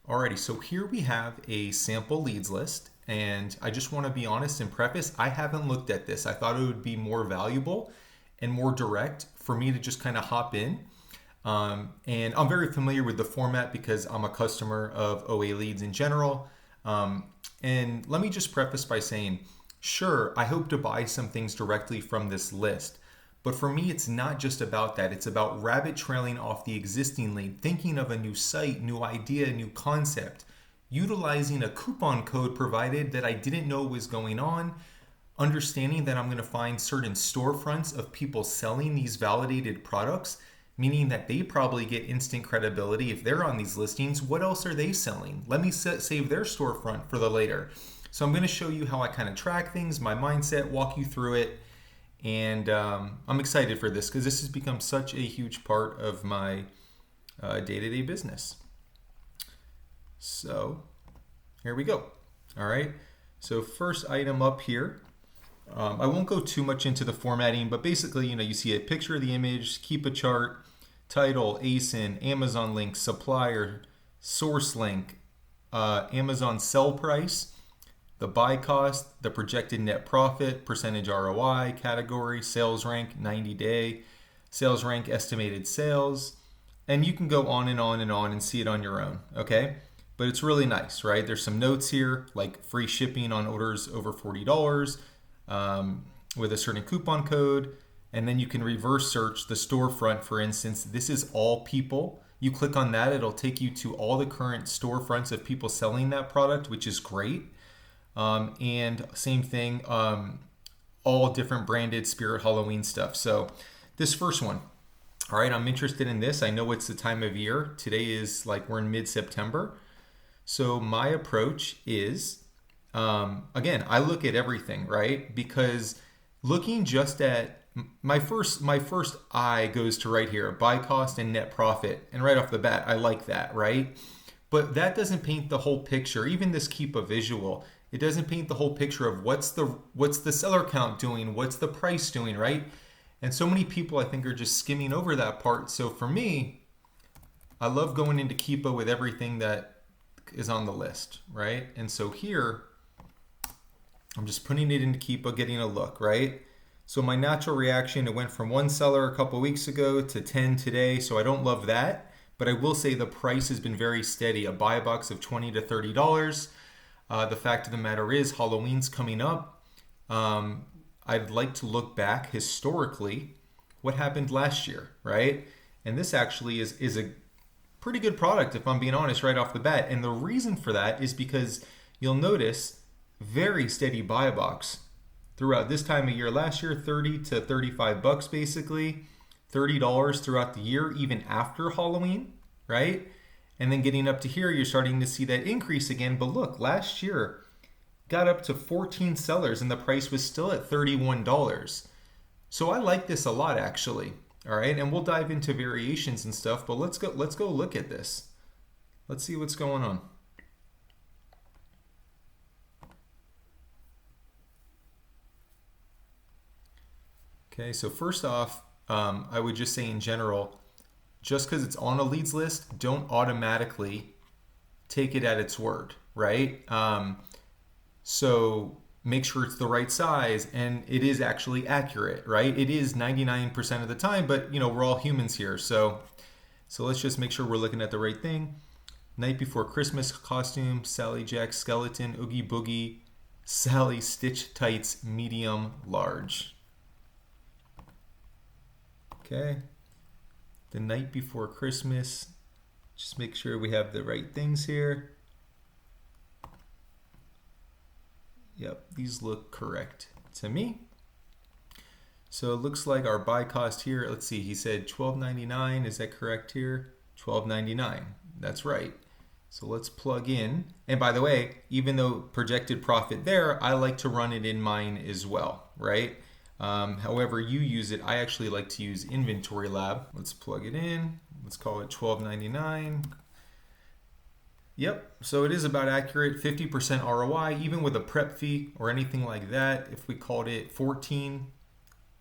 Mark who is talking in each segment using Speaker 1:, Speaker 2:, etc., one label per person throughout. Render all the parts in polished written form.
Speaker 1: Alrighty, so here we have a sample leads list, and I just want to be honest and preface, I haven't looked at this. I thought it would be more valuable and more direct for me to just kind of hop in. And I'm very familiar with the format because I'm a customer of OA Leads in general. And let me just preface by saying, sure, I hope to buy some things directly from this list. But for me, it's not just about that. It's about rabbit trailing off the existing lead, thinking of a new site, new idea, new concept, utilizing a coupon code provided that I didn't know was going on, understanding that I'm going to find certain storefronts of people selling these validated products, meaning that they probably get instant credibility if they're on these listings. What else are they selling? Let me save their storefront for the later. So I'm going to show you how I kind of track things, my mindset, walk you through it. And I'm excited for this because this has become such a huge part of my day-to-day business. So here we go. All right. So first item up here, I won't go too much into the formatting, but basically, you see a picture of the image, keep a chart, title, ASIN, Amazon link, supplier, source link, Amazon sell price, the buy cost, the projected net profit, percentage ROI, category, sales rank, 90-day, sales rank, estimated sales, and you can go on and on and on and see it on your own, okay? But it's really nice, right? There's some notes here, like free shipping on orders over $40 with a certain coupon code, and then you can reverse search the storefront, for instance. This is all people. You click on that, it'll take you to all the current storefronts of people selling that product, which is great. And same thing, all different branded Spirit Halloween stuff. So this first one, all right, I'm interested in this. I know it's the time of year. Today is we're in mid-September. So my approach is, again, I look at everything, right? Because looking just at my first eye goes to right here, buy cost and net profit. And right off the bat, I like that, right? But that doesn't paint the whole picture. Even this keep a visual, it doesn't paint the whole picture of what's the seller count doing, what's the price doing, right? And so many people I think are just skimming over that part. So for me, I love going into Keepa with everything that is on the list, right? And so here, I'm just putting it into Keepa, getting a look, right? So my natural reaction, it went from one seller a couple weeks ago to 10 today. So I don't love that, but I will say the price has been very steady, a buy box of $20 to $30. The fact of the matter is Halloween's coming up. I'd like to look back historically what happened last year, right? And this actually is a pretty good product, if I'm being honest, right off the bat. And the reason for that is because you'll notice very steady buy box throughout this time of year. Last year, 30 to 35 bucks basically, $30 throughout the year, even after Halloween, right? And then getting up to here, you're starting to see that increase again. But look, last year got up to 14 sellers and the price was still at $31. So I like this a lot, actually. All right, and we'll dive into variations and stuff, but let's go look at this. Let's see what's going on. Okay, so first off, I would just say in general, just because it's on a leads list, don't automatically take it at its word, right? So make sure it's the right size and it is actually accurate, right? It is 99% of the time, but we're all humans here. So let's just make sure we're looking at the right thing. Night Before Christmas costume, Sally Jack skeleton, Oogie Boogie, Sally Stitch tights, medium, large. Okay. The Night Before Christmas, just make sure we have the right things here. Yep, these look correct to me. So it looks like our buy cost here, let's see, he said $12.99. Is that correct here? $12.99. That's right. So let's plug in. And by the way, even though projected profit there, I like to run it in mine as well, right? However you use it, I actually like to use Inventory Lab. Let's plug it in. Let's call it $12.99. Yep, so it is about accurate, 50% ROI, even with a prep fee or anything like that. If we called it 14,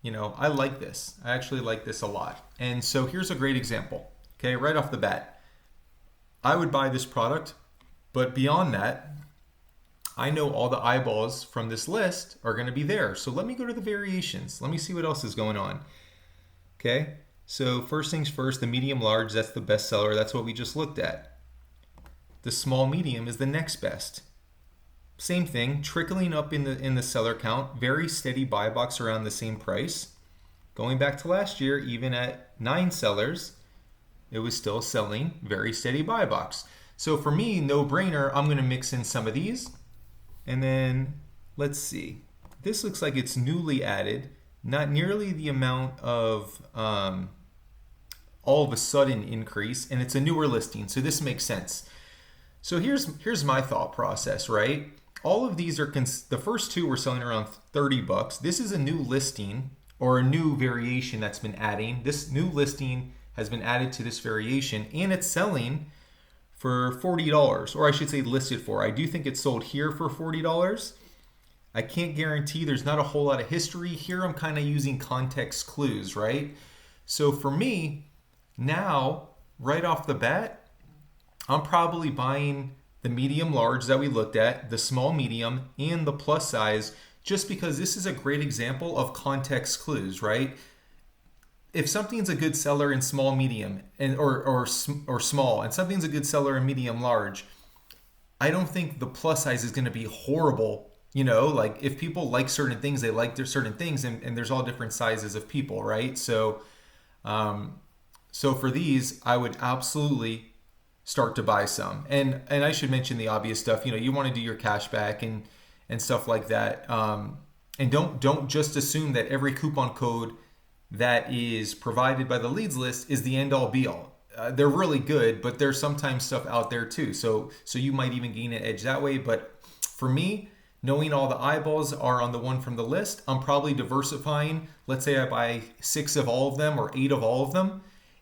Speaker 1: I like this. I actually like this a lot. And so here's a great example, okay, right off the bat. I would buy this product But beyond that, I know all the eyeballs from this list are going to be there. So let me go to the variations. Let me see what else is going on. Okay, so first things first, the medium large, that's the best seller. That's what we just looked at. The small medium is the next best. Same thing, trickling up in the seller count, very steady buy box around the same price. Going back to last year, even at 9 sellers, it was still selling very steady buy box. So for me, no brainer, I'm going to mix in some of these. And then let's see. This looks like it's newly added, not nearly the amount of all of a sudden increase, and it's a newer listing, so this makes sense. So here's my thought process, right? All of these are the first two were selling around $30. This is a new listing or a new variation that's been adding. This new listing has been added to this variation, and it's selling for $40, or I should say listed for. I do think it's sold here for $40. I can't guarantee, there's not a whole lot of history here. I'm kind of using context clues, right? So for me, now, right off the bat, I'm probably buying the medium large that we looked at, the small medium, and the plus size, just because this is a great example of context clues, right? If something's a good seller in small medium or small, and something's a good seller in medium large, I don't think the plus size is going to be horrible. You know, like if people like certain things, they like their certain things, and there's all different sizes of people, right? So for these, I would absolutely start to buy some. And I should mention the obvious stuff. You know, you want to do your cash back and stuff like that. And don't just assume that every coupon code that is provided by the leads list is the end all be all. They're really good, but there's sometimes stuff out there too. So you might even gain an edge that way. But for me, knowing all the eyeballs are on the one from the list, I'm probably diversifying. Let's say I buy 6 of all of them or 8 of all of them.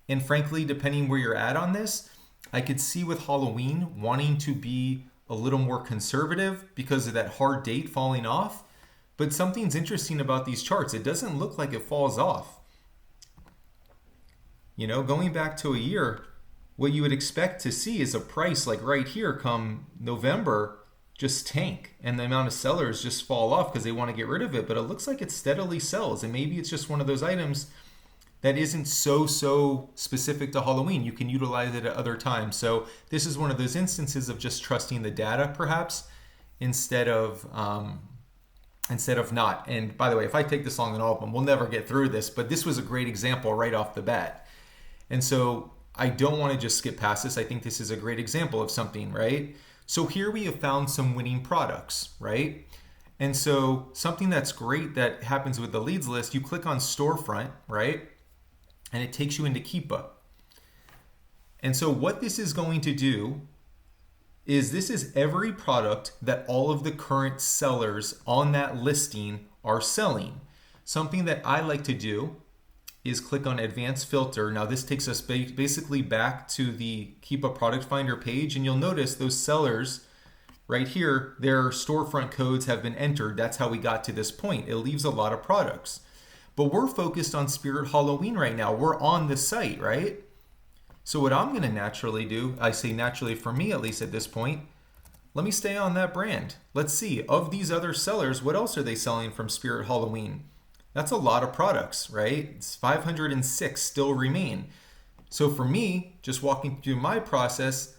Speaker 1: And frankly, depending where you're at on this, I could see with Halloween wanting to be a little more conservative because of that hard date falling off. But something's interesting about these charts. It doesn't look like it falls off. You know, going back to a year, what you would expect to see is a price like right here come November just tank, and the amount of sellers just fall off because they want to get rid of it. But it looks like it steadily sells, and maybe it's just one of those items that isn't so specific to Halloween. You can utilize it at other times. So this is one of those instances of just trusting the data, perhaps, instead of not. And by the way, if I take this long and all of them, we'll never get through this, but this was a great example right off the bat. And so I don't want to just skip past this. I think this is a great example of something, right? So here we have found some winning products, right? And so something that's great that happens with the leads list, you click on Storefront, right? And it takes you into Keepa. And so what this is going to do is this is every product that all of the current sellers on that listing are selling. Something that I like to do is click on Advanced Filter. Now this takes us basically back to the Keepa Product Finder page, and you'll notice those sellers right here, their storefront codes have been entered. That's how we got to this point. It leaves a lot of products. But we're focused on Spirit Halloween right now. We're on the site, right? So what I'm going to naturally do, I say naturally for me at least at this point, let me stay on that brand. Let's see, of these other sellers, what else are they selling from Spirit Halloween? That's a lot of products, right? It's 506 still remain. So for me, just walking through my process,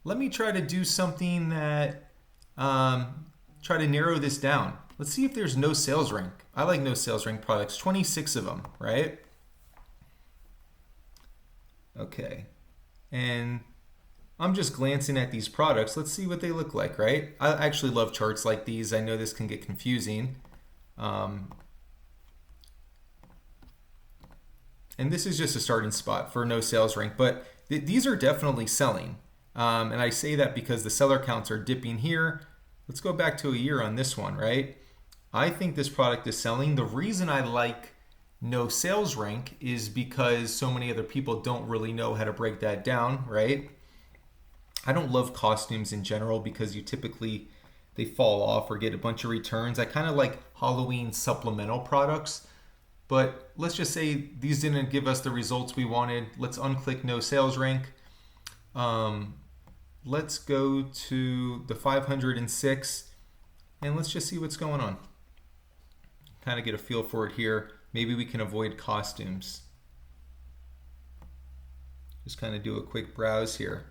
Speaker 1: let me try to do something that, try to narrow this down. Let's see if there's no sales rank. I like no sales rank products, 26 of them, right? Okay. And I'm just glancing at these products. Let's see what they look like, right? I actually love charts like these. I know this can get confusing. And this is just a starting spot for no sales rank, but these are definitely selling. And I say that because the seller counts are dipping here. Let's go back to a year on this one, right? I think this product is selling. The reason I like no sales rank is because so many other people don't really know how to break that down, right? I don't love costumes in general because they fall off or get a bunch of returns. I kind of like Halloween supplemental products, but let's just say these didn't give us the results we wanted. Let's unclick no sales rank. let's go to the 506 and let's just see what's going on. Kind of get a feel for it here. Maybe we can avoid costumes. Just kind of do a quick browse here.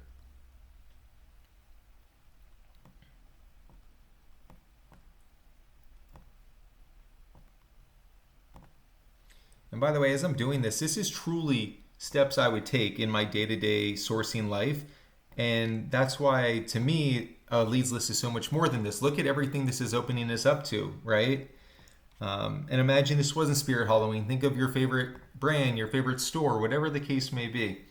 Speaker 1: And by the way, as I'm doing this, this is truly steps I would take in my day-to-day sourcing life. And that's why, to me, a leads list is so much more than this. Look at everything this is opening us up to, right? And imagine this wasn't Spirit Halloween. Think of your favorite brand, your favorite store, whatever the case may be.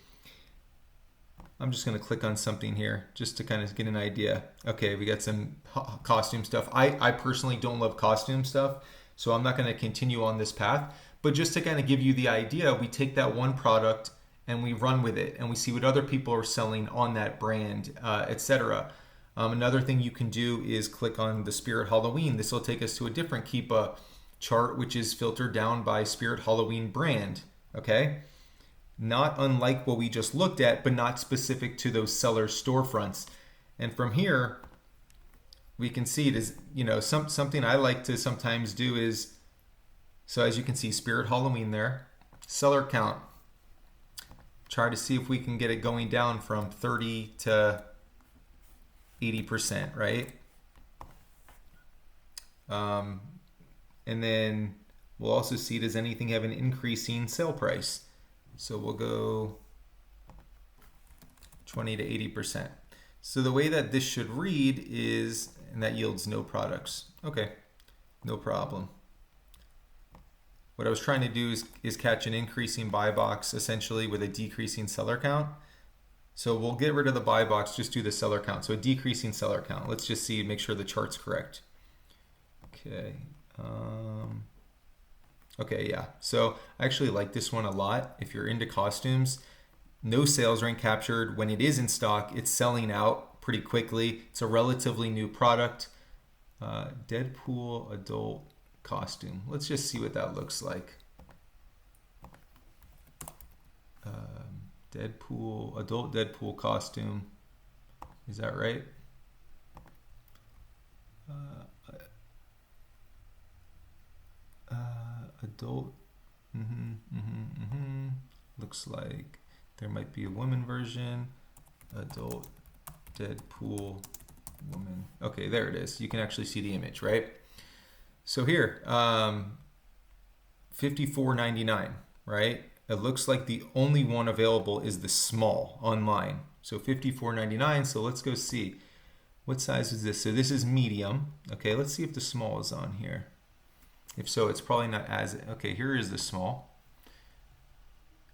Speaker 1: I'm just going to click on something here just to kind of get an idea. Okay, we got some costume stuff. I personally don't love costume stuff, so I'm not going to continue on this path. But just to kind of give you the idea, we take that one product and we run with it and we see what other people are selling on that brand, etc. Another thing you can do is click on the Spirit Halloween. This will take us to a different Keepa chart, which is filtered down by Spirit Halloween brand. Okay, not unlike what we just looked at, but not specific to those seller storefronts. And from here, we can see it is, something I like to sometimes do is, so as you can see, Spirit Halloween there, seller count. Try to see if we can get it going down from 30 to 80%, right? And then we'll also see, does anything have an increasing sale price? So we'll go 20 to 80%. So the way that this should read is, and that yields no products. Okay, no problem. What I was trying to do is catch an increasing buy box essentially with a decreasing seller count. So we'll get rid of the buy box, just do the seller count. So a decreasing seller count. Let's just see, make sure the chart's correct. Okay. Okay, yeah. So I actually like this one a lot. If you're into costumes, no sales rank captured. When it is in stock, it's selling out pretty quickly. It's a relatively new product. Deadpool adult costume. Let's just see what that looks like. Deadpool, adult Deadpool costume. Is that right? Adult. Looks like there might be a woman version. Adult Deadpool woman. Okay, there it is. You can actually see the image, right? So here, $54.99, right? It looks like the only one available is the small online. So $54.99. So let's go see. What size is this? So this is medium. Okay, let's see if the small is on here. If so, it's probably not as, okay, here is the small.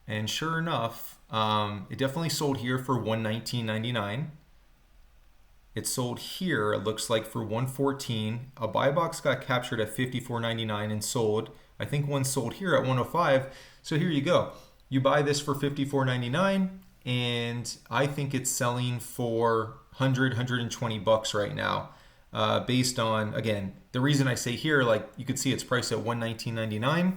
Speaker 1: And sure enough, it definitely sold here for $119.99. It sold here, it looks like, for $114. A buy box got captured at $54.99 and sold. I think one sold here at $105. So here you go. You buy this for $54.99, and I think it's selling for $120 right now. Based on, again, the reason I say here, like you could see it's priced at $119.99.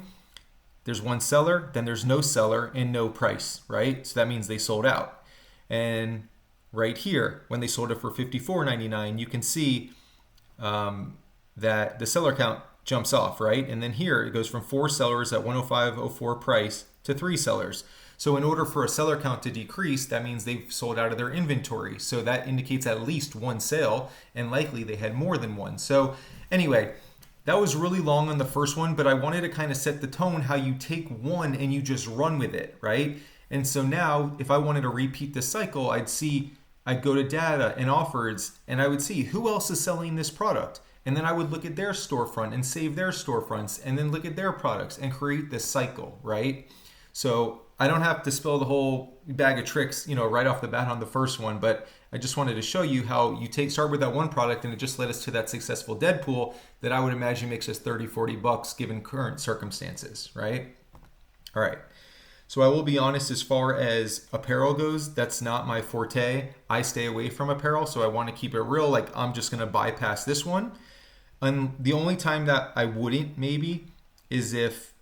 Speaker 1: There's one seller, then there's no seller and no price, right? So that means they sold out. And right here, when they sold it for $54.99, you can see that the seller count jumps off, right? And then here it goes from 4 sellers at $105.04 price to 3 sellers. So in order for a seller count to decrease, that means they've sold out of their inventory. So that indicates at least one sale, and likely they had more than one. So anyway, that was really long on the first one, but I wanted to kind of set the tone how you take one and you just run with it, right? And so now if I wanted to repeat this cycle, I'd go to data and offers, and I would see who else is selling this product. And then I would look at their storefront and save their storefronts, and then look at their products and create this cycle, right? So I don't have to spill the whole bag of tricks, right off the bat on the first one, but I just wanted to show you how you start with that one product and it just led us to that successful Deadpool that I would imagine makes us $30-$40 given current circumstances, right? All right. So I will be honest, as far as apparel goes, that's not my forte. I stay away from apparel, so I want to keep it real. Like, I'm just going to bypass this one. And the only time that I wouldn't maybe is if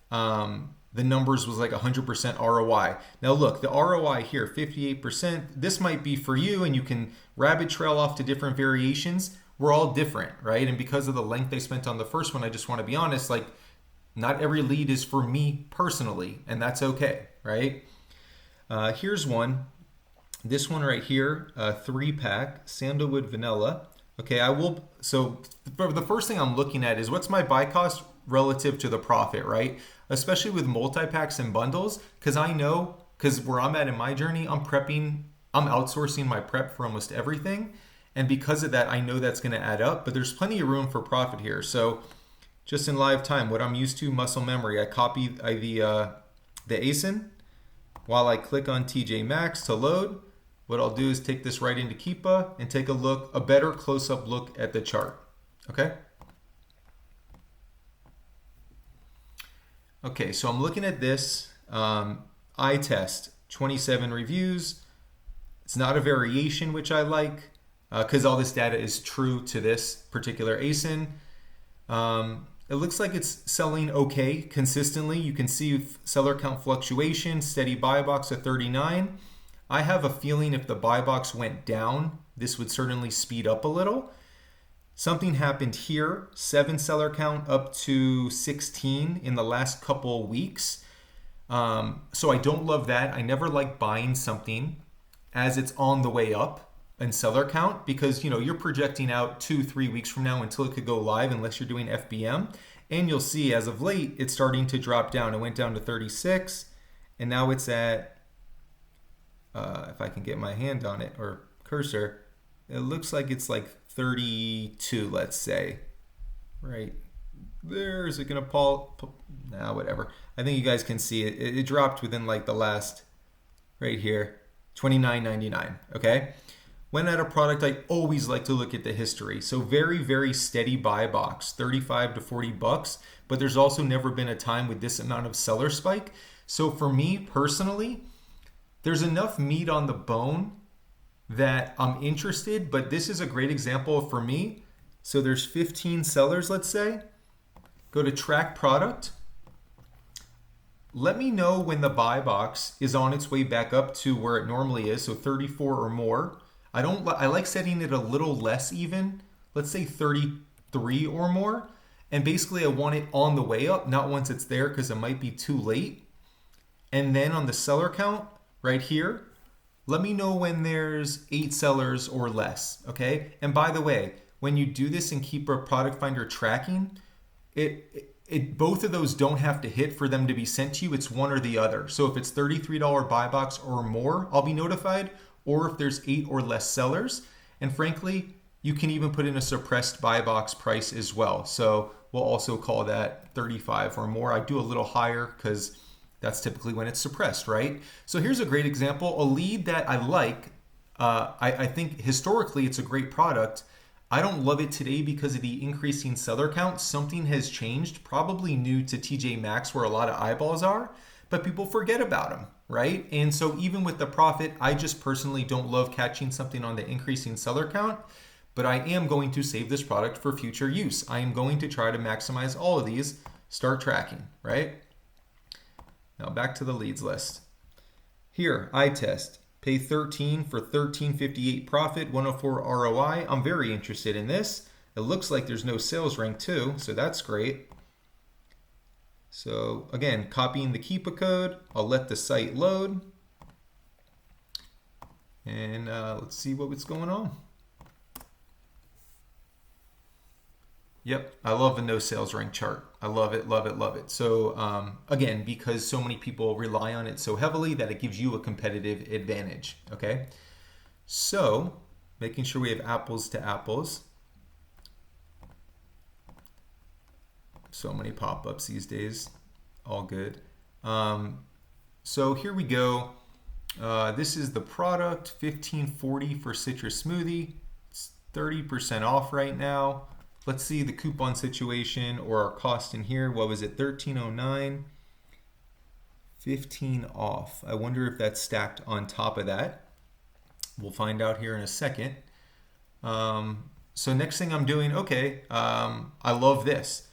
Speaker 1: the numbers was like 100% ROI. Now look, the ROI here, 58%, this might be for you and you can rabbit trail off to different variations. We're all different, right? And because of the length I spent on the first one, I just want to be honest, like not every lead is for me personally, and that's okay, right? Here's one. This one right here, 3-pack, sandalwood vanilla. Okay, so the first thing I'm looking at is what's my buy cost relative to the profit, right? Especially with multi-packs and bundles, because I know, because where I'm at in my journey, I'm outsourcing my prep for almost everything. And because of that, I know that's going to add up, but there's plenty of room for profit here. So just in live time, what I'm used to, muscle memory, I copy the ASIN while I click on TJ Maxx to load. What I'll do is take this right into Keepa and take a better close-up look at the chart, okay? Okay, so I'm looking at this, eye test, 27 reviews. It's not a variation, which I like, because all this data is true to this particular ASIN. It looks like it's selling okay consistently. You can see seller count fluctuation, steady buy box at 39. I have a feeling if the buy box went down, this would certainly speed up a little. Something happened here, 7 seller count up to 16 in the last couple weeks. So I don't love that. I never like buying something as it's on the way up in seller count because you're projecting out 2-3 weeks from now until it could go live unless you're doing FBM. And you'll see as of late, it's starting to drop down. It went down to 36 and now it's at if I can get my hand on it or cursor, it looks like it's like 32, let's say. Right there. Is it going to pull? Nah, whatever. I think you guys can see it. It dropped within like the last, right here, $29.99. Okay. When at a product, I always like to look at the history. So very, very steady buy box, 35 to 40 bucks. But there's also never been a time with this amount of seller spike. So for me personally, there's enough meat on the bone that I'm interested, but this is a great example for me. So there's 15 sellers, let's say. Go to track product. Let me know when the buy box is on its way back up to where it normally is, so 34 or more. I like setting it a little less even, let's say 33 or more. And basically I want it on the way up, not once it's there because it might be too late. And then on the seller count, right here, let me know when there's 8 sellers or less, okay? And by the way, when you do this and keep a product finder tracking, both of those don't have to hit for them to be sent to you. It's one or the other. So if it's $33 buy box or more, I'll be notified, or if there's 8 or less sellers. And frankly, you can even put in a suppressed buy box price as well. So we'll also call that 35 or more. I do a little higher because that's typically when it's suppressed, right? So here's a great example, a lead that I like. I think historically it's a great product. I don't love it today because of the increasing seller count. Something has changed, probably new to TJ Maxx where a lot of eyeballs are, but people forget about them, right? And so even with the profit, I just personally don't love catching something on the increasing seller count, but I am going to save this product for future use. I am going to try to maximize all of these, start tracking, right? Now back to the leads list. Here, eye test. Pay 13 for 13.58 profit, 104 ROI. I'm very interested in this. It looks like there's no sales rank too, so that's great. So again, copying the Keepa code. I'll let the site load. And let's see what's going on. Yep, I love the no sales rank chart. I love it, love it, love it. So again, because so many people rely on it so heavily that it gives you a competitive advantage, okay? So making sure we have apples to apples. So many pop-ups these days, all good. So here we go. This is the product, $15.40 for citrus smoothie. It's 30% off right now. Let's see the coupon situation or our cost in here. What was it? $13.09. 15 off. I wonder if that's stacked on top of that. We'll find out here in a second. So next thing I'm doing, okay, I love this.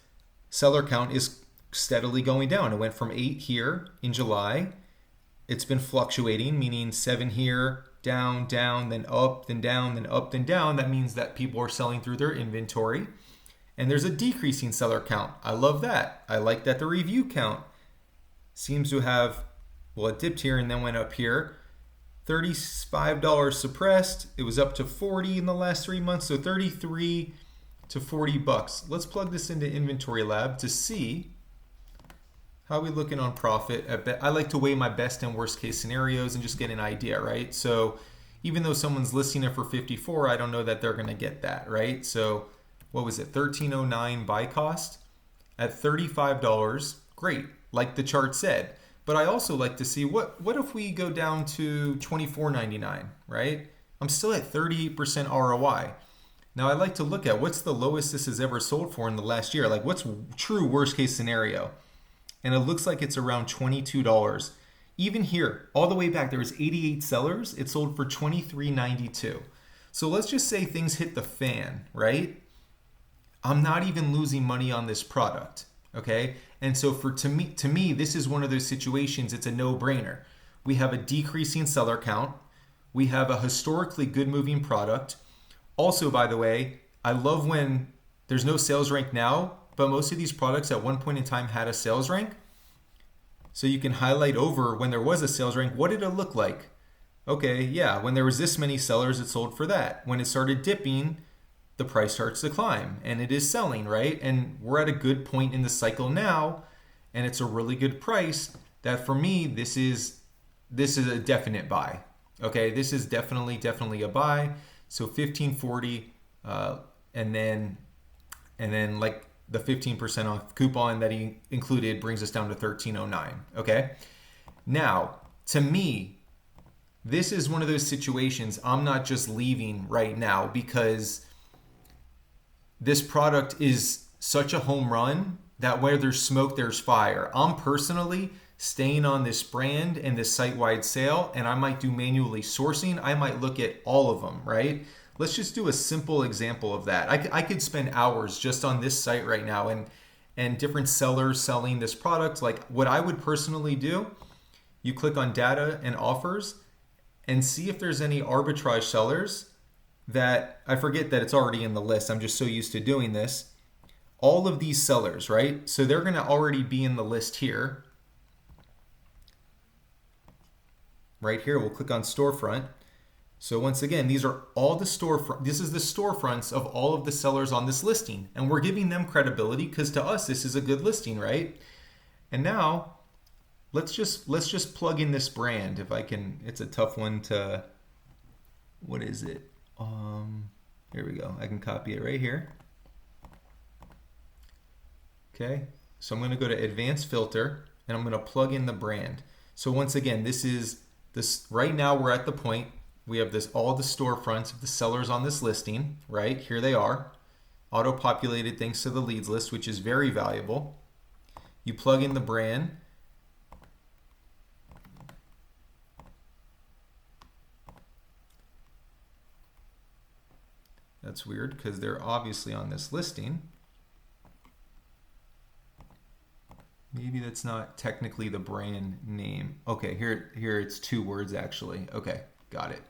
Speaker 1: Seller count is steadily going down. It went from 8 here in July. It's been fluctuating, meaning 7 here, down, down, then up, then down, then up, then down. That means that people are selling through their inventory. And there's a decreasing seller count. I love that. I like that the review count seems to have, well, it dipped here and then went up here. $35 suppressed. It was up to 40 in the last 3 months, so 33 to 40 bucks. Let's plug this into Inventory Lab to see how we looking on profit. I like to weigh my best and worst case scenarios and just get an idea, right? So even though someone's listing it for 54, I don't know that they're going to get that, right? So what was it? $13.09 buy cost at $35. Great, like the chart said. But I also like to see what if we go down to $24.99, right? I'm still at 38% ROI. Now I like to look at what's the lowest this has ever sold for in the last year. Like what's true worst case scenario? And it looks like it's around $22. Even here, all the way back, there was 88 sellers. It sold for $23.92. So let's just say things hit the fan, right? I'm not even losing money on this product, okay? And so to me, this is one of those situations, it's a no-brainer. We have a decreasing seller count. We have a historically good moving product. Also, by the way, I love when there's no sales rank now, but most of these products at one point in time had a sales rank. So you can highlight over when there was a sales rank, what did it look like? Okay, yeah, when there was this many sellers, it sold for that. When it started dipping, the price starts to climb and it is selling, right? And we're at a good point in the cycle now, and it's a really good price that for me, this is a definite buy. Okay, this is definitely a buy. So 1540, and then like the 15% off coupon that he included brings us down to 1309. Okay, now to me, this is one of those situations I'm not just leaving right now because this product is such a home run that where there's smoke, there's fire. I'm personally staying on this brand and this site-wide sale, and I might do manually sourcing. I might look at all of them, right? Let's just do a simple example of that. I could spend hours just on this site right now and different sellers selling this product. Like what I would personally do, you click on data and offers and see if there's any arbitrage sellers that, I forget that it's already in the list. I'm just so used to doing this. All of these sellers, right? So they're going to already be in the list here. Right here, we'll click on Storefront. So once again, these are all the storefront. This is the storefronts of all of the sellers on this listing, and we're giving them credibility because to us this is a good listing, right? And now let's just plug in this brand. If I can, it's a tough one to. What is it? Here we go. I can copy it right here. Okay, so I'm going to go to Advanced Filter, and I'm going to plug in the brand. So once again, this right now we're at the point. We have all the storefronts of the sellers on this listing, right? Here they are, auto-populated thanks to the leads list, which is very valuable. You plug in the brand. That's weird because they're obviously on this listing. Maybe that's not technically the brand name. Okay, here it's 2 words actually. Okay, got it.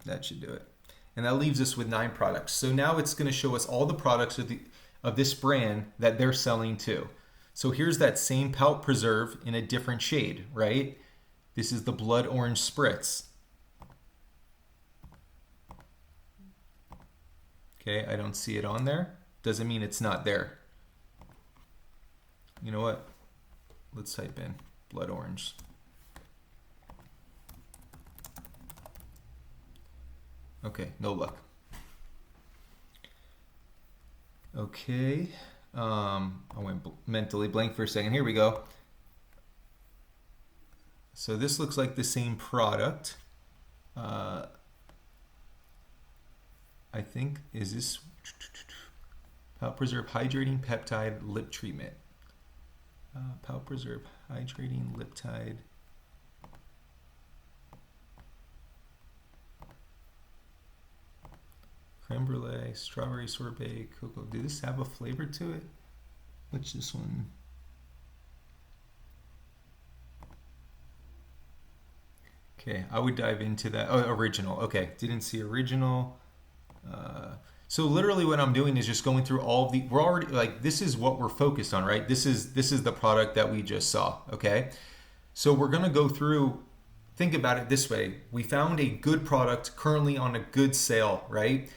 Speaker 1: That should do it. And that leaves us with 9 products. So now it's going to show us all the products of this brand that they're selling to. So here's that same Pout Preserve in a different shade, right? This is the Blood Orange Spritz. Okay, I don't see it on there. Doesn't mean it's not there. You know what? Let's type in Blood Orange. Okay, no luck. Okay, I went mentally blank for a second. Here we go. So this looks like the same product. I think, is this Pout Preserve Hydrating Peptide Lip Treatment? Pout Preserve Hydrating Liptide. Creme brulee, strawberry sorbet, cocoa. Did this have a flavor to it? What's this one? Okay, I would dive into that. Oh, original. Okay, didn't see original. So literally what I'm doing is just going through all of the, we're already, like, this is what we're focused on, right? This is the product that we just saw, okay? So we're gonna go through, think about it this way. We found a good product currently on a good sale, right?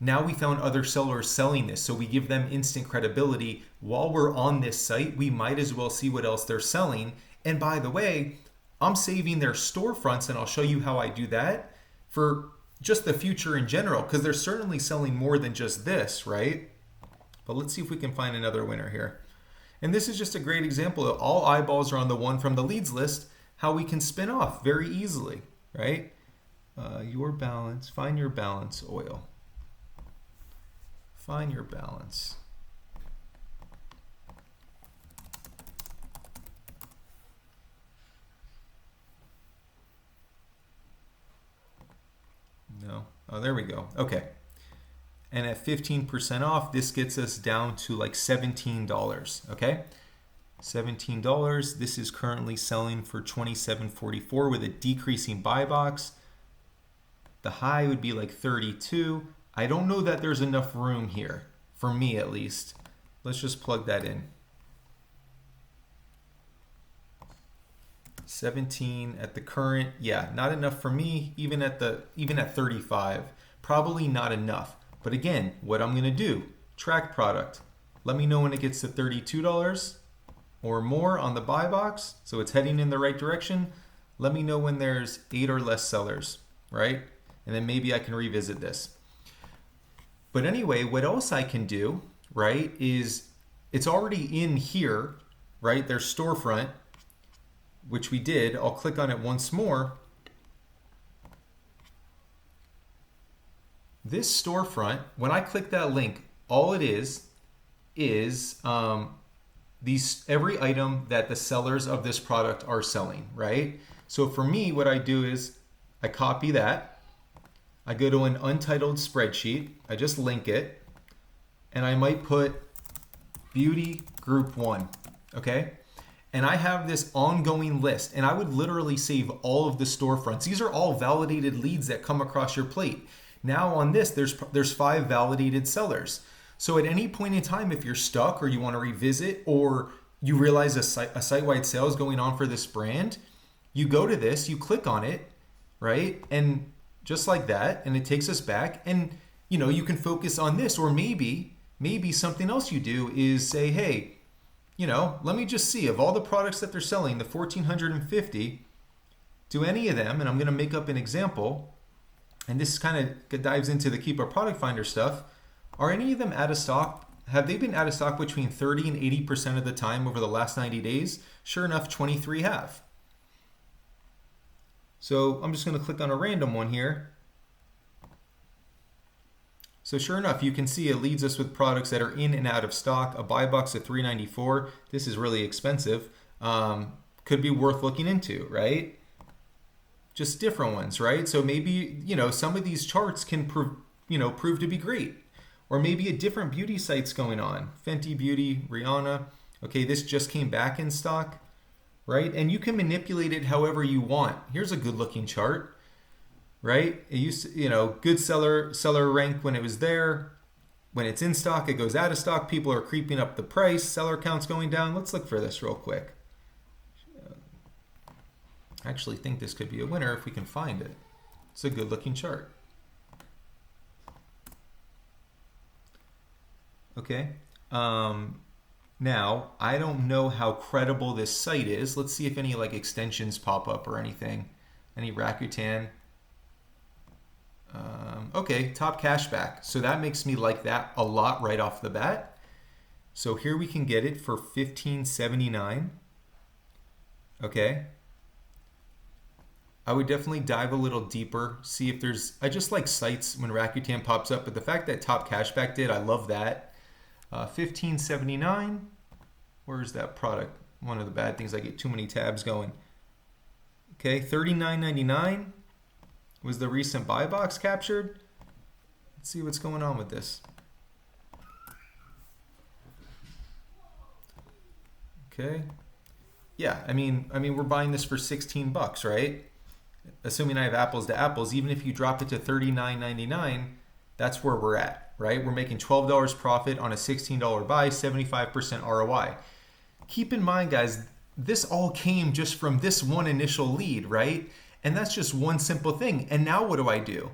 Speaker 1: Now we found other sellers selling this, so we give them instant credibility. While we're on this site, we might as well see what else they're selling. And by the way, I'm saving their storefronts, and I'll show you how I do that, for just the future in general, because they're certainly selling more than just this, right? But let's see if we can find another winner here. And this is just a great example of all eyeballs are on the one from the leads list, how we can spin off very easily, right? Your balance, find your balance oil. Find your balance. No. Oh, there we go. Okay. And at 15% off, this gets us down to like $17. Okay. $17. This is currently selling for $27.44 with a decreasing buy box. The high would be like 32. I don't know that there's enough room here, for me at least. Let's just plug that in. 17 at the current, yeah, not enough for me, even at 35. Probably not enough. But again, what I'm gonna do, track product. Let me know when it gets to $32 or more on the buy box, so it's heading in the right direction. Let me know when there's 8 or less sellers, right? And then maybe I can revisit this. But anyway, what else I can do, right, is it's already in here, right? There's storefront, which we did. I'll click on it once more. This storefront, when I click that link, all it is every item that the sellers of this product are selling, right? So for me, what I do is I copy that. I go to an untitled spreadsheet. I just link it, and I might put beauty group 1, okay? And I have this ongoing list, and I would literally save all of the storefronts. These are all validated leads that come across your plate. Now on this, there's 5 validated sellers. So at any point in time, if you're stuck or you want to revisit, or you realize a site-wide sale is going on for this brand, you go to this, you click on it, right? And just like that, and it takes us back, and you can focus on this. Or maybe something else you do is say, hey, let me just see, of all the products that they're selling, the 1,450, do any of them, and I'm going to make up an example, and this kind of dives into the Keep a Product Finder stuff, are any of them out of stock? Have they been out of stock between 30 and 80% of the time over the last 90 days? Sure enough, 23 have. So I'm just going to click on a random one here. So sure enough, you can see it leads us with products that are in and out of stock. A buy box of $3.94. This is really expensive. Could be worth looking into, right? Just different ones, right? So maybe, some of these charts can prove to be great. Or maybe a different beauty site's going on. Fenty Beauty, Rihanna. Okay, this just came back in stock, right? And you can manipulate it however you want. Here's a good looking chart, right? It used to, good seller rank when it was there. When it's in stock, it goes out of stock. People are creeping up the price. Seller count's going down. Let's look for this real quick. I actually think this could be a winner if we can find it. It's a good looking chart. Okay. Now, I don't know how credible this site is. Let's see if any extensions pop up or anything. Any Rakuten. Okay, top cashback. So that makes me like that a lot right off the bat. So here we can get it for $15.79. Okay. I would definitely dive a little deeper, see if there's, I just like sites when Rakuten pops up, but the fact that top cashback did, I love that. $15.79. Where's that product? One of the bad things, I get too many tabs going. Okay, $39.99 was the recent buy box captured. Let's see what's going on with this. Okay. Yeah, I mean we're buying this for 16 bucks, right? Assuming I have apples to apples, even if you drop it to $39.99, that's where we're at, right? We're making $12 profit on a $16 buy, 75% ROI. Keep in mind, guys, this all came just from this one initial lead, right? And that's just one simple thing. And now what do?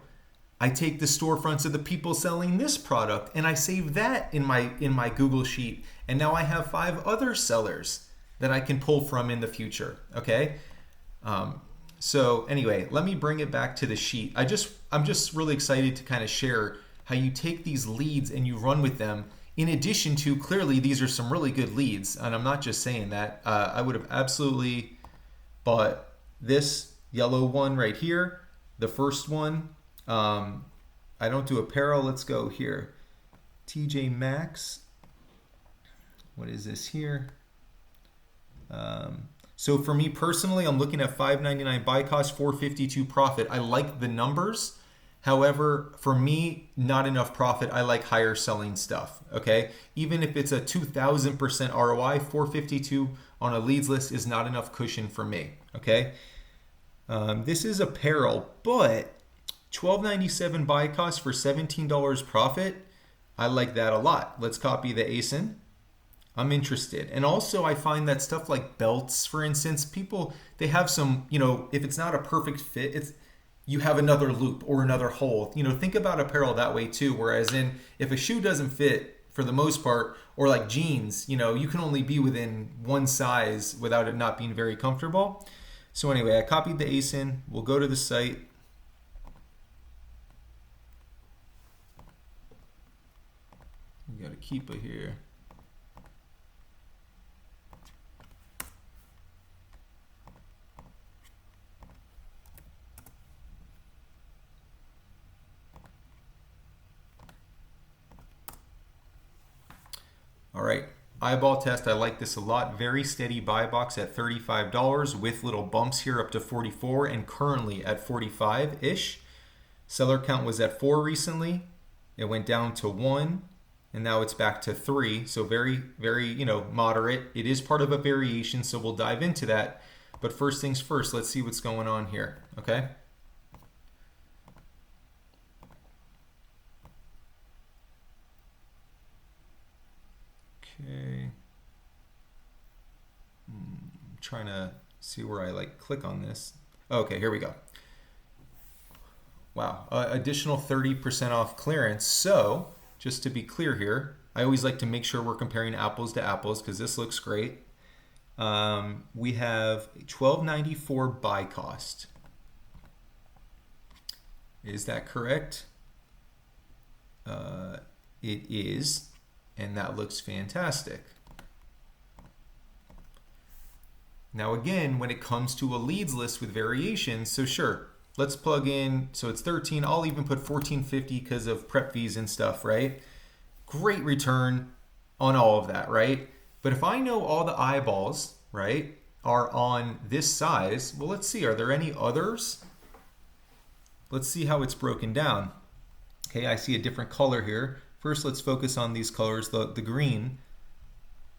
Speaker 1: I take the storefronts of the people selling this product and I save that in my Google Sheet. And now I have 5 other sellers that I can pull from in the future, okay? So anyway, let me bring it back to the sheet. I'm just really excited to kind of share how you take these leads and you run with them. In addition to, clearly, these are some really good leads, and I'm not just saying that. I would have absolutely bought this yellow one right here, the first one. I don't do apparel. Let's go here. TJ Maxx. What is this here? So for me personally, I'm looking at $5.99 buy cost, $4.52 profit. I like the numbers. However, for me, not enough profit. I like higher selling stuff. Okay, even if it's a 2,000% ROI, $4.52 on a leads list is not enough cushion for me. Okay, this is apparel, but $12.97 buy cost for $17 profit. I like that a lot. Let's copy the ASIN. I'm interested. And also I find that stuff like belts, for instance, people, they have some, if it's not a perfect fit, you have another loop or another hole. Think about apparel that way too. Whereas if a shoe doesn't fit for the most part, or like jeans, you can only be within one size without it not being very comfortable. So anyway, I copied the ASIN. We'll go to the site. We got a Keepa here. All right, eyeball test. I like this a lot. Very steady buy box at $35 with little bumps here up to 44 and currently at 45-ish. Seller count was at 4 recently. It went down to 1 and now it's back to 3. So very, very, moderate. It is part of a variation, so we'll dive into that. But first things first, let's see what's going on here, okay? Okay. I'm trying to see where I click on this. Okay, here we go. Wow, additional 30% off clearance. So just to be clear here, I always like to make sure we're comparing apples to apples because this looks great. We have $12.94 buy cost. Is that correct? It is. And that looks fantastic. Now again, when it comes to a leads list with variations, so sure, let's plug in, so it's 13, I'll even put $14.50 because of prep fees and stuff, right? Great return on all of that, right? But if I know all the eyeballs, right, are on this size, well, let's see, are there any others? Let's see how it's broken down. Okay, I see a different color here. First, let's focus on these colors, the green,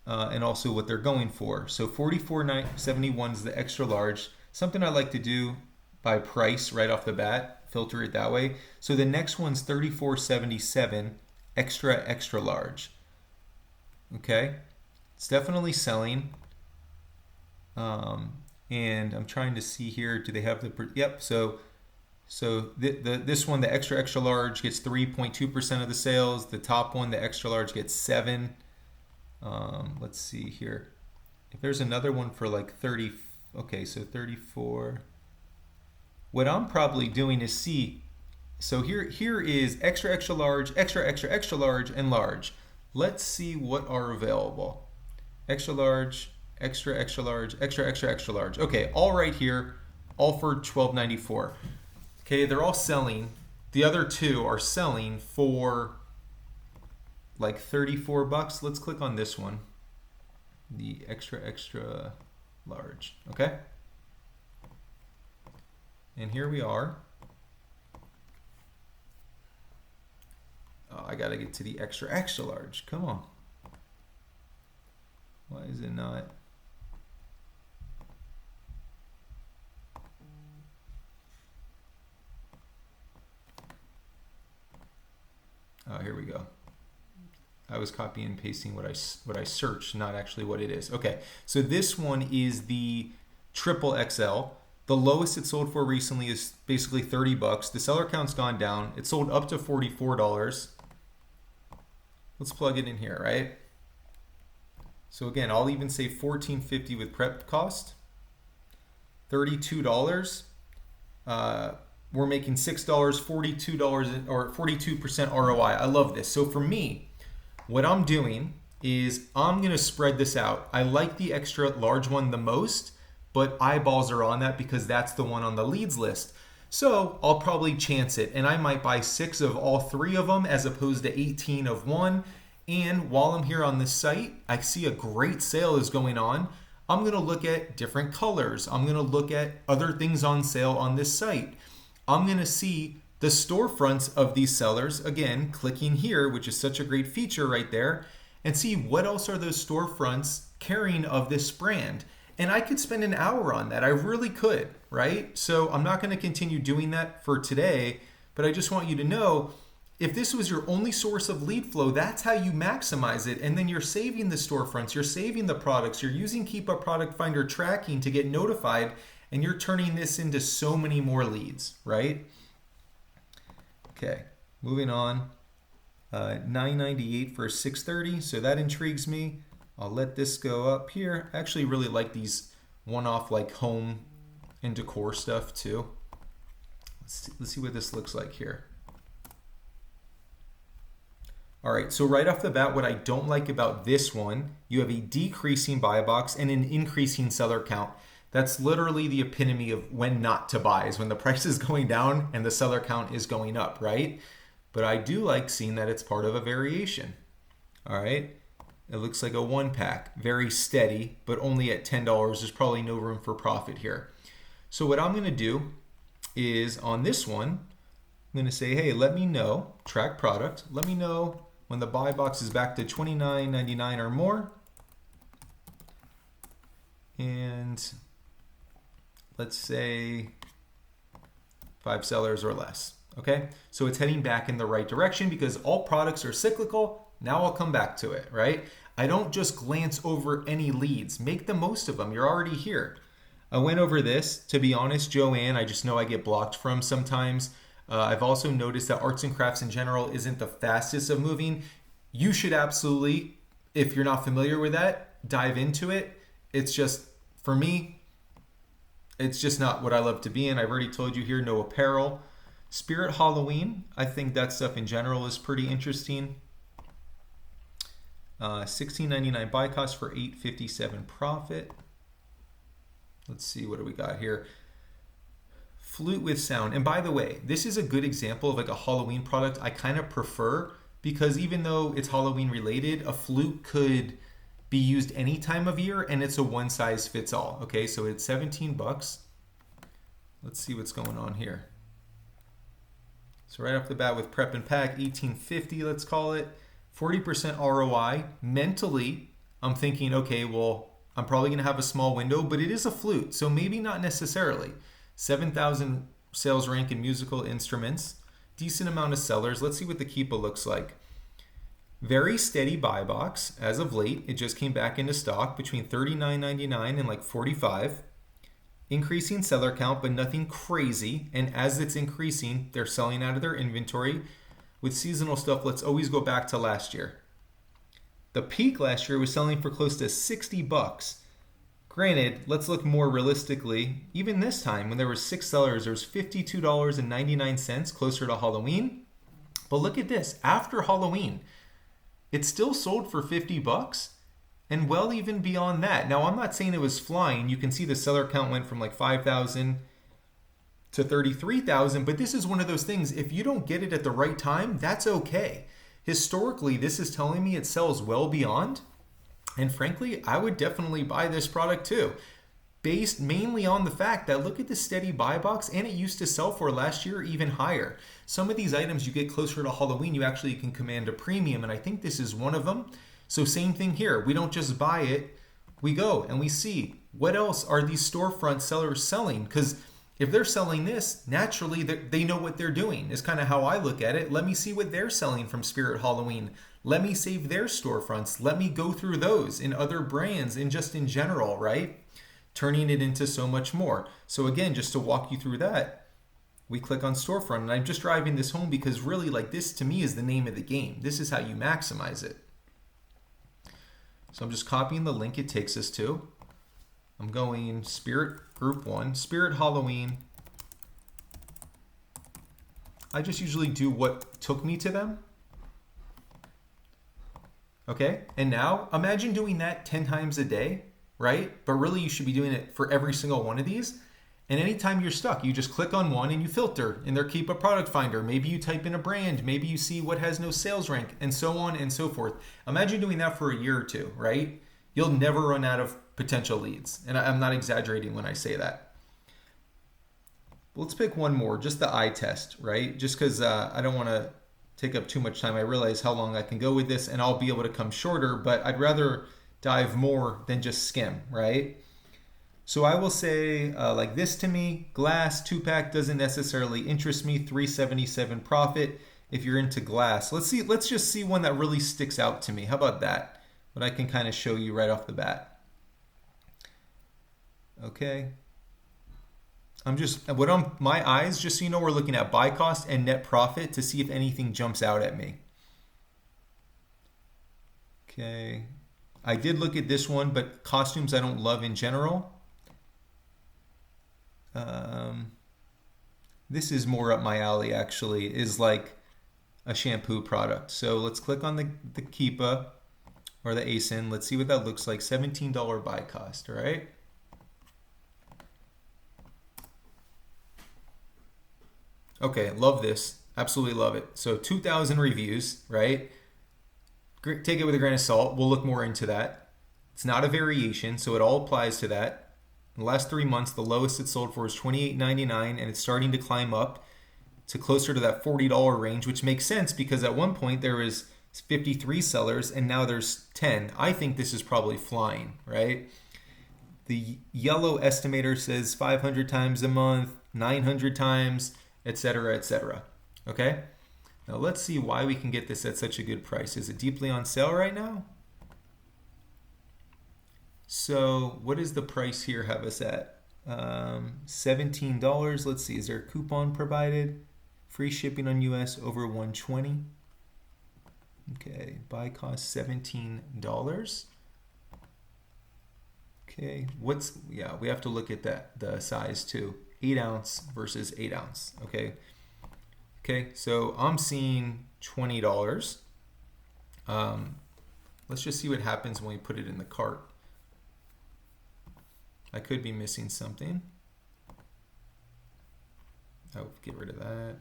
Speaker 1: and also what they're going for. So $44.71 is the extra large. Something I like to do by price right off the bat, filter it that way. So the next one's $34.77, extra large. Okay, it's definitely selling. And I'm trying to see here, do they have the, yep, so this one, the extra large, gets 3.2% of the sales. The top one, the extra large, gets 7. Let's see here. If there's another one for 30, okay, so 34. What I'm probably doing is see. So here is extra large, extra large, and large. Let's see what are available. Extra large, extra large, extra large. Okay, all right here, all for $12.94. Okay, they're all selling. The other two are selling for 34 bucks. Let's click on this one. The extra large, okay? And here we are. got to get to the extra, extra large. Come on. Why is it not? Oh, here we go. I was copying and pasting what I searched, not actually what it is. Okay, so this one is the triple XL. The lowest it sold for recently is basically 30 bucks. The seller count's gone down. It sold up to $44. Let's plug it in here, right? So again, I'll even say $14.50 with prep cost. $32. We're making $6, $42 or 42% ROI. I love this. So for me, what I'm doing is I'm gonna spread this out. I like the extra large one the most, but eyeballs are on that because that's the one on the leads list. So I'll probably chance it, and I might buy 6 of all 3 of them as opposed to 18 of one. And while I'm here on this site, I see a great sale is going on. I'm gonna look at different colors. I'm gonna look at other things on sale on this site. I'm gonna see the storefronts of these sellers, again, clicking here, which is such a great feature right there, and see what else are those storefronts carrying of this brand. And I could spend an hour on that. I really could, right? So I'm not gonna continue doing that for today, but I just want you to know, if this was your only source of lead flow, that's how you maximize it. And then you're saving the storefronts, you're saving the products, you're using Keep Up Product Finder tracking to get notified, and you're turning this into so many more leads, right? Okay, moving on. $9.98 for $6.30, so that intrigues me. I'll let this go up here. I actually really like these one-off like home and decor stuff too. Let's see what this looks like here. All right, so right off the bat, what I don't like about this one, you have a decreasing buy box and an increasing seller count. That's literally the epitome of when not to buy, is when the price is going down and the seller count is going up, right? But I do like seeing that it's part of a variation. All right, it looks like a 1-pack, very steady, but only at $10. There's probably no room for profit here. So what I'm gonna do is on this one, I'm gonna say, hey, let me know, track product, let me know when the buy box is back to $29.99 or more. And let's say 5 sellers or less, okay? So it's heading back in the right direction because all products are cyclical. Now I'll come back to it, right? I don't just glance over any leads. Make the most of them. You're already here. I went over this. To be honest, Joanne, I just know I get blocked from sometimes. I've also noticed that arts and crafts in general isn't the fastest of moving. You should absolutely, if you're not familiar with that, dive into it. It's just, for me, it's just not what I love to be in. I've already told you here, no apparel. Spirit Halloween, I think that stuff in general is pretty interesting. $16.99 buy cost for $8.57 profit. Let's see, what do we got here? Flute with sound. And by the way, this is a good example of like a Halloween product I kind of prefer, because even though it's Halloween related, a flute could be used any time of year and it's a one size fits all. Okay, so it's 17 bucks. Let's see what's going on here. So right off the bat with prep and pack, $18.50, let's call it. 40% ROI. Mentally, I'm thinking, okay, well, I'm probably gonna have a small window, but it is a flute, so maybe not necessarily. 7,000 sales rank in musical instruments, decent amount of sellers. Let's see what the Keepa looks like. Very steady buy box as of late. It just came back into stock between $39.99 and like $45. Increasing seller count, but nothing crazy. And as it's increasing, they're selling out of their inventory. With seasonal stuff, let's always go back to last year. The peak last year was selling for close to 60 bucks. Granted, let's look more realistically. Even this time, when there were 6 sellers, there was $52.99 closer to Halloween. But look at this, after Halloween, it still sold for 50 bucks and well even beyond that. Now, I'm not saying it was flying. You can see the seller count went from like 5,000 to 33,000, but this is one of those things, if you don't get it at the right time, that's okay. Historically, this is telling me it sells well beyond, and frankly, I would definitely buy this product too. based mainly on the fact that look at the steady buy box, and it used to sell for last year even higher. Some of these items you get closer to Halloween, you actually can command a premium, and I think this is one of them. So same thing here. We don't just buy it, we go and we see what else are these storefront sellers selling, because if they're selling this, naturally they know what they're doing. Is kind of how I look at it. Let me see what they're selling from Spirit Halloween. Let me save their storefronts. Let me go through those in other brands and just in general, right? Turning it into so much more. So again, just to walk you through that, we click on storefront, and I'm just driving this home because really, like, this to me is the name of the game. This is how you maximize it. So I'm just copying the link it takes us to. I'm going Spirit Group 1, Spirit Halloween. I just usually do what took me to them. Okay, and now imagine doing that 10 times a day, right? But really you should be doing it for every single one of these. And anytime you're stuck, you just click on one and you filter in their Keep a Product Finder. Maybe you type in a brand, maybe you see what has no sales rank, and so on and so forth. Imagine doing that for a year or two, right? You'll never run out of potential leads. And I'm not exaggerating when I say that. Let's pick one more, just the eye test, right? Just because I don't want to take up too much time. I realize how long I can go with this, and I'll be able to come shorter, but I'd rather dive more than just skim, right? So I will say like this to me, glass 2-pack doesn't necessarily interest me. $3.77 profit if you're into glass. Let's just see one that really sticks out to me. How about that? What I can kind of show you right off the bat. Okay. My eyes, just so you know, we're looking at buy cost and net profit to see if anything jumps out at me. Okay. I did look at this one, but costumes I don't love in general. This is more up my alley, actually, is like a shampoo product. So let's click on the Keepa or the ASIN. Let's see what that looks like. $17 buy cost, all right? Okay, love this. Absolutely love it. So 2,000 reviews, right? Take it with a grain of salt. We'll look more into that. It's not a variation, so it all applies to that. In the last 3 months, the lowest it sold for is $28.99, and it's starting to climb up to closer to that $40 range, which makes sense because at one point there was 53 sellers and now there's 10. I think this is probably flying, right? The yellow estimator says 500 times a month, 900 times, etc., etc. Okay? Now let's see why we can get this at such a good price. Is it deeply on sale right now? So what does the price here have us at? $17. Let's see, is there a coupon provided? Free shipping on US over $120. Okay, buy cost $17. Okay, we have to look at the size too. 8 ounce versus 8 ounce, okay? Okay, so I'm seeing $20. Let's just see what happens when we put it in the cart. I could be missing something. Oh, get rid of that.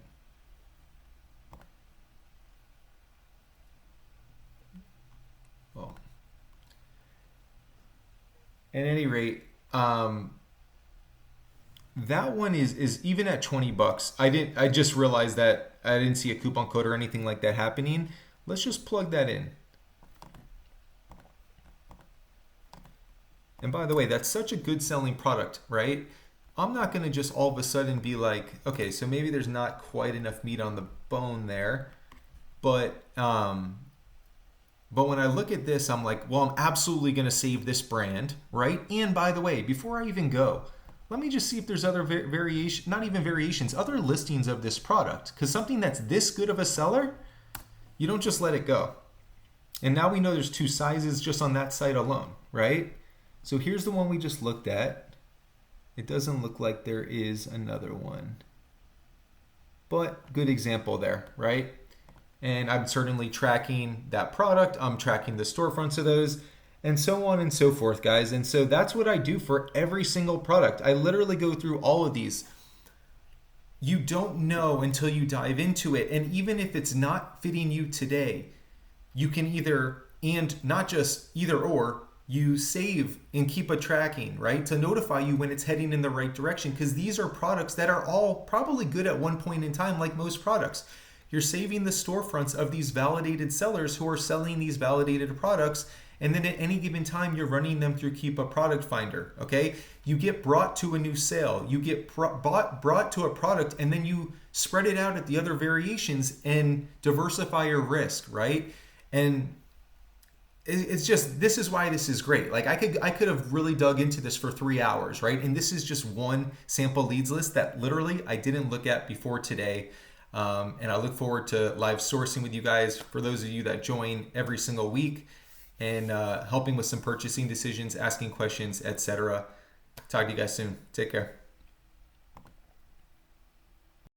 Speaker 1: Well, at any rate, that one is even at $20. I just realized that I didn't see a coupon code or anything like that happening. Let's just plug that in. And by the way, that's such a good selling product, right? I'm not going to just all of a sudden be like, okay, so maybe there's not quite enough meat on the bone there. But when I look at this, I'm like, well, I'm absolutely going to save this brand, right? And by the way, before I even go, let me just see if there's other other listings of this product. Because something that's this good of a seller, you don't just let it go. And now we know there's 2 sizes just on that site alone, right? So here's the one we just looked at. It doesn't look like there is another one. But good example there, right? And I'm certainly tracking that product. I'm tracking the storefronts of those and so on and so forth, guys. And so that's what I do for every single product. I literally go through all of these. You don't know until you dive into it. And even if it's not fitting you today, you can either, and not just either or, You save and keep a tracking, right? To notify you when it's heading in the right direction, because these are products that are all probably good at one point in time, like most products. You're saving the storefronts of these validated sellers who are selling these validated products, and then at any given time you're running them through Keep a Product Finder. Okay, you get brought to a new sale, you get brought to a product, and then you spread it out at the other variations and diversify your risk, right? And it's just, this is why this is great. Like I could have really dug into this for 3 hours, right? And this is just one sample leads list that literally I didn't look at before today. And I look forward to live sourcing with you guys, for those of you that join every single week, and helping with some purchasing decisions, asking questions, etc. Talk to you guys soon. Take care.